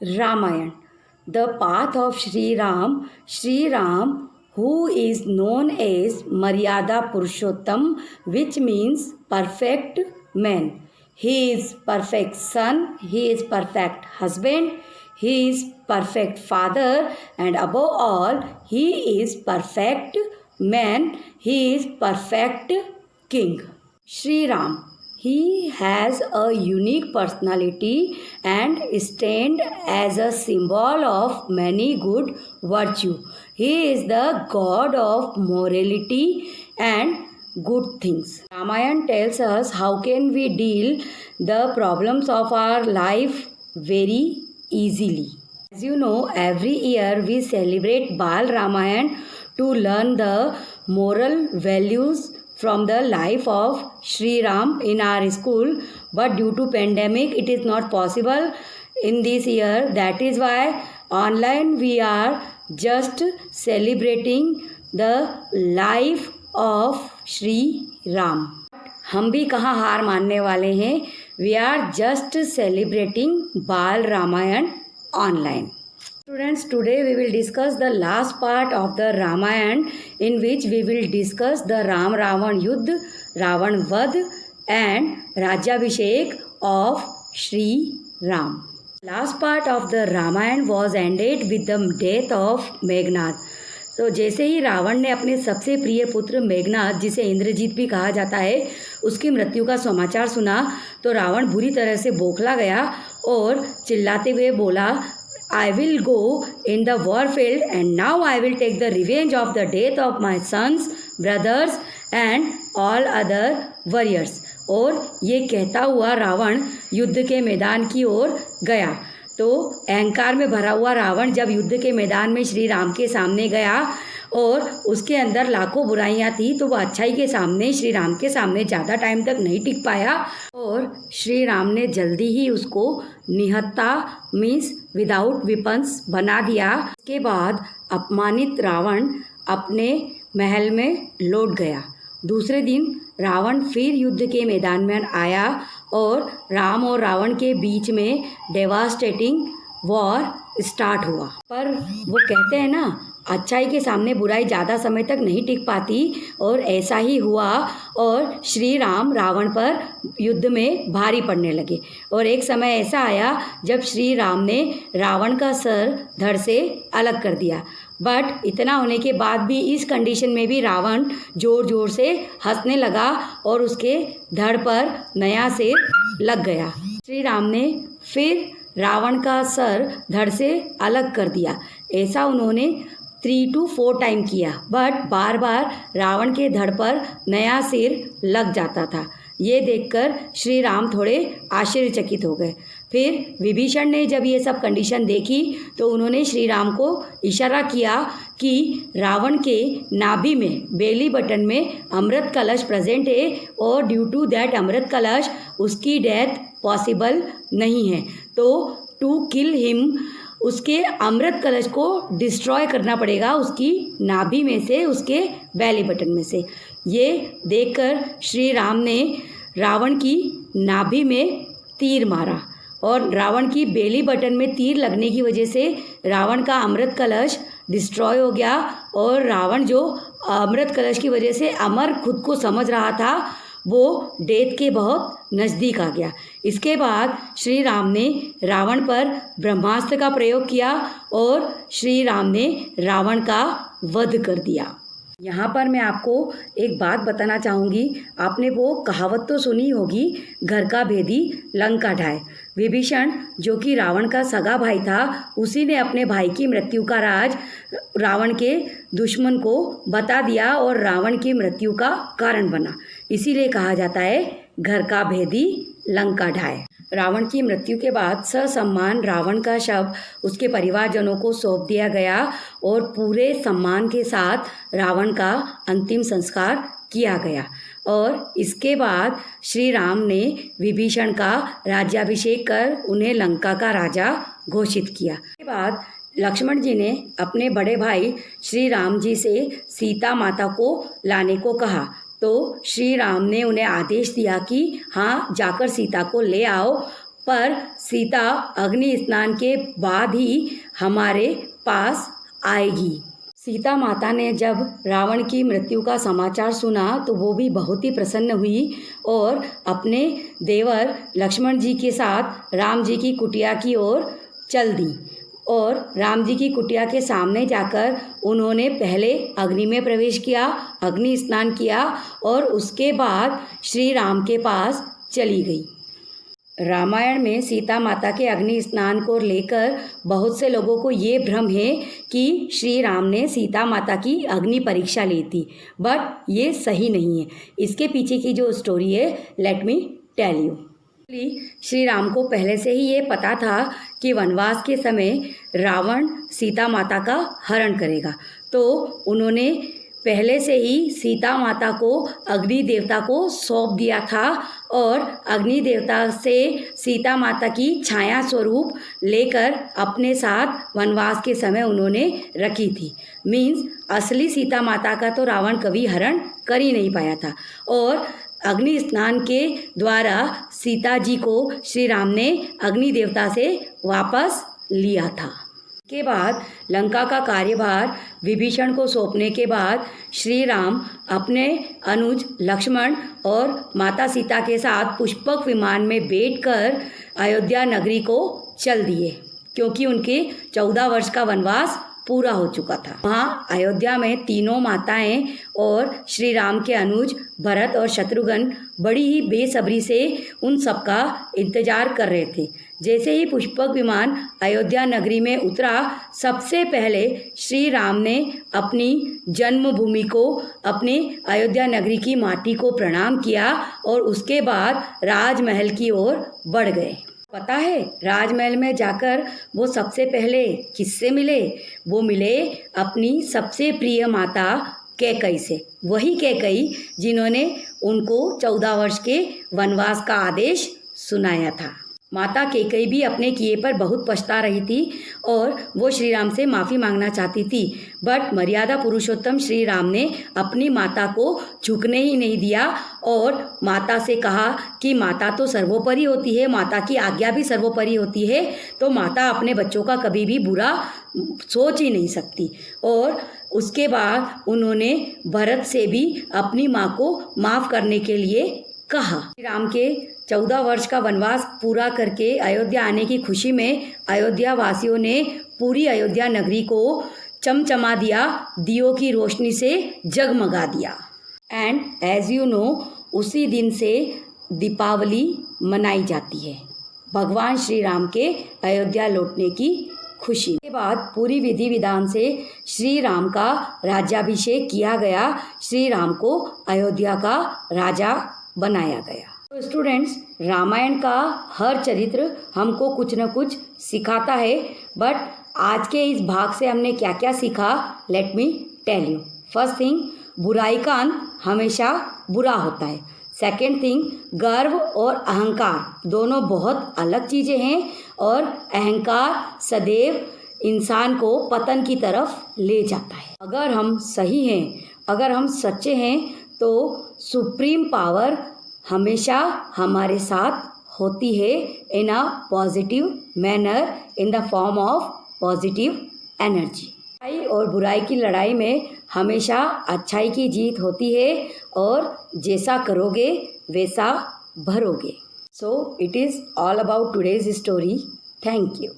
Ramayana, the path of Sri Ram, who is known as Maryada Purushottam, which means perfect man. He is perfect son, he is perfect husband, he is perfect father, and above all, he is perfect man, he is perfect king. Sri Ram. He has a unique personality and stand as a symbol of many good virtue. He is the god of morality and good things. Ramayana tells us how can we deal the problems of our life very easily. As you know, every year we celebrate Bal Ramayana to learn the moral values from the life of Sri Ram in our school, but due to pandemic it is not possible in this year. That is why online we are just celebrating the life of Sri Ram. हम भी कहाँ हार मानने वाले हैं. We are just celebrating Bal Ramayana online. Students, today we will discuss the last part of the Ramayana, in which we will discuss the Ram Ravan Yuddh, Ravan Vadh and Rajyabhishek of Sri Ram. Last part of the Ramayana was ended with the death of Meghnad. तो जैसे ही रावण ने अपने सबसे प्रिय पुत्र मेघनाद, जिसे इंद्रजीत भी कहा जाता है, उसकी मृत्यु का समाचार सुना तो रावण बुरी तरह से बौखला गया और चिल्लाते हुए बोला, I will go in the war field and now I will take the revenge of the death of my sons, brothers and all other warriors. और ये कहता हुआ रावण युद्ध के मैदान की ओर गया. तो अहंकार में भरा हुआ रावण जब युद्ध के मैदान में श्री राम के सामने गया और उसके अंदर लाखों बुराइयां थी, तो वह अच्छाई के सामने, श्री राम के सामने ज़्यादा टाइम तक नहीं टिक पाया और श्री राम ने जल्दी ही उसको निहत्था मीन्स विदाउट वेपन्स बना दिया. इसके बाद अपमानित रावण अपने महल में लौट गया. दूसरे दिन रावण फिर युद्ध के मैदान में आया और राम और रावण के बीच में डेवास्टेटिंग वॉर स्टार्ट हुआ. पर वो कहते हैं ना, अच्छाई के सामने बुराई ज़्यादा समय तक नहीं टिक पाती, और ऐसा ही हुआ और श्री राम रावण पर युद्ध में भारी पड़ने लगे. और एक समय ऐसा आया जब श्री राम ने रावण का सर धड़ से अलग कर दिया. बट इतना होने के बाद भी इस कंडीशन में भी रावण ज़ोर ज़ोर से हंसने लगा और उसके धड़ पर नया सिर लग गया. श्री राम ने फिर रावण का सर धड़ से अलग कर दिया. ऐसा उन्होंने 3 to 4 टाइम किया, बट बार बार रावण के धड़ पर नया सिर लग जाता था. ये देखकर श्री राम थोड़े आश्चर्यचकित हो गए. फिर विभीषण ने जब ये सब कंडीशन देखी तो उन्होंने श्री राम को इशारा किया कि रावण के नाभि में, बेली बटन में अमृत कलश प्रेजेंट है और ड्यू टू दैट अमृत कलश उसकी डेथ पॉसिबल नहीं है. तो टू किल हिम, उसके अमृत कलश को डिस्ट्रॉय करना पड़ेगा उसकी नाभि में से, उसके बेली बटन में से. ये देखकर श्री राम ने रावण की नाभि में तीर मारा और रावण की बेली बटन में तीर लगने की वजह से रावण का अमृत कलश डिस्ट्रॉय हो गया और रावण जो अमृत कलश की वजह से अमर खुद को समझ रहा था, वो डेथ के बहुत नज़दीक आ गया. इसके बाद श्री राम ने रावण पर ब्रह्मास्त्र का प्रयोग किया और श्री राम ने रावण का वध कर दिया. यहाँ पर मैं आपको एक बात बताना चाहूँगी. आपने वो कहावत तो सुनी होगी, घर का भेदी लंका ढाए. विभीषण जो कि रावण का सगा भाई था, उसी ने अपने भाई की मृत्यु का राज रावण के दुश्मन को बता दिया और रावण की मृत्यु का कारण बना. इसीलिए कहा जाता है घर का भेदी लंका ढाए. रावण की मृत्यु के बाद ससम्मान रावण का शव उसके परिवारजनों को सौंप दिया गया और पूरे सम्मान के साथ रावण का अंतिम संस्कार किया गया. और इसके बाद श्री राम ने विभीषण का राज्याभिषेक कर उन्हें लंका का राजा घोषित किया. इसके बाद लक्ष्मण जी ने अपने बड़े भाई श्री राम जी से सीता माता को लाने को कहा. तो श्री राम ने उन्हें आदेश दिया कि हाँ, जाकर सीता को ले आओ, पर सीता अग्नि स्नान के बाद ही हमारे पास आएगी। सीता माता ने जब रावण की मृत्यु का समाचार सुना तो वो भी बहुत ही प्रसन्न हुई और अपने देवर लक्ष्मण जी के साथ राम जी की कुटिया की ओर चल दी और राम जी की कुटिया के सामने जाकर उन्होंने पहले अग्नि में प्रवेश किया, अग्नि स्नान किया और उसके बाद श्री राम के पास चली गई। रामायण में सीता माता के अग्नि स्नान को लेकर बहुत से लोगों को ये भ्रम है कि श्री राम ने सीता माता की अग्नि परीक्षा ली थी, बट ये सही नहीं है। इसके पीछे की जो स्टोरी है, let me tell you. Shri Ram को पहले से ही ये पता था कि वनवास के समय रावण सीता माता का हरण करेगा, तो उन्होंने पहले से ही सीता माता को अग्नि देवता को सौंप दिया था और अग्नि देवता से सीता माता की छाया स्वरूप लेकर अपने साथ वनवास के समय उन्होंने रखी थी। मीन्स असली सीता माता का तो रावण कभी हरण कर ही नहीं पाया था और अग्नि स्नान के द्वारा सीता जी को श्री राम ने अग्नि देवता से वापस लिया था। के बाद लंका का कार्यभार विभीषण को सौंपने के बाद श्री राम अपने अनुज लक्ष्मण और माता सीता के साथ पुष्पक विमान में बैठकर अयोध्या नगरी को चल दिए, क्योंकि उनके 14 वर्ष का वनवास पूरा हो चुका था। वहाँ अयोध्या में तीनों माताएं और श्री राम के अनुज भरत और शत्रुघ्न बड़ी ही बेसब्री से उन सबका इंतजार कर रहे थे। जैसे ही पुष्पक विमान अयोध्या नगरी में उतरा, सबसे पहले श्री राम ने अपनी जन्मभूमि को, अपने अयोध्या नगरी की माटी को प्रणाम किया और उसके बाद राजमहल की ओर बढ़ गए। पता है राजमहल में जाकर वो सबसे पहले किससे मिले? वो मिले अपनी सबसे प्रिय माता कैकई से। वही कैकई जिन्होंने उनको 14 वर्ष के वनवास का आदेश सुनाया था। माता कैकई भी अपने किए पर बहुत पछता रही थी और वो श्री राम से माफ़ी मांगना चाहती थी, बट मर्यादा पुरुषोत्तम श्री राम ने अपनी माता को झुकने ही नहीं दिया और माता से कहा कि माता तो सर्वोपरि होती है, माता की आज्ञा भी सर्वोपरि होती है, तो माता अपने बच्चों का कभी भी बुरा सोच ही नहीं सकती। और उसके बाद उन्होंने भरत से भी अपनी माँ को माफ़ करने के लिए कहा। श्री राम के 14 वर्ष का वनवास पूरा करके अयोध्या आने की खुशी में अयोध्या वासियों ने पूरी अयोध्या नगरी को चमचमा दिया, दियों की रोशनी से जगमगा दिया। एंड एज यू नो, उसी दिन से दीपावली मनाई जाती है, भगवान श्री राम के अयोध्या लौटने की खुशी के बाद पूरी विधि विधान से श्री राम का राज्याभिषेक किया गया। श्री राम को अयोध्या का राजा बनाया गया। तो स्टूडेंट्स, रामायण का हर चरित्र हमको कुछ न कुछ सिखाता है, बट आज के इस भाग से हमने क्या क्या सीखा, let me tell you. First thing, बुराई का अंत हमेशा बुरा होता है। सेकेंड थिंग, गर्व और अहंकार दोनों बहुत अलग चीज़ें हैं और अहंकार सदैव इंसान को पतन की तरफ ले जाता है। अगर हम सही हैं, अगर हम सच्चे हैं, तो सुप्रीम पावर हमेशा हमारे साथ होती है in a positive manner, in the form of positive energy. अच्छाई और बुराई की लड़ाई में हमेशा अच्छाई की जीत होती है और जैसा करोगे वैसा भरोगे। So it is all about today's story. Thank you.